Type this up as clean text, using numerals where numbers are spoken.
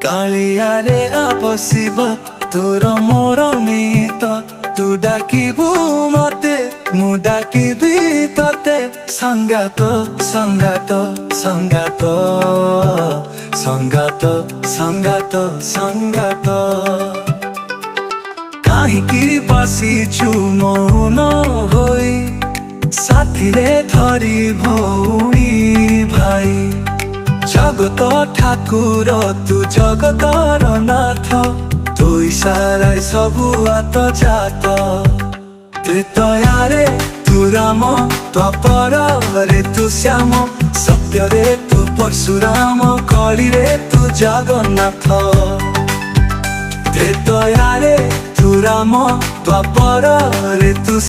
कालिया रे आपसिब तोर मोर मित तू डाकिबु मते मु डाकिबि तते संगात संगात संगात संगात संगात संगात काहींकि बसिछु मौन होई साथी रे धरी भौणी भाई जगत ठाकुर तू जगतर नाथ तू इशाराय सबु आत जात त्रेतयारे तू राम द्वापर रे तू श्याम सत्य रे तू परशुराम कली रे तू जगन्नाथ त्रेतयारे तू राम द्वापर रे तू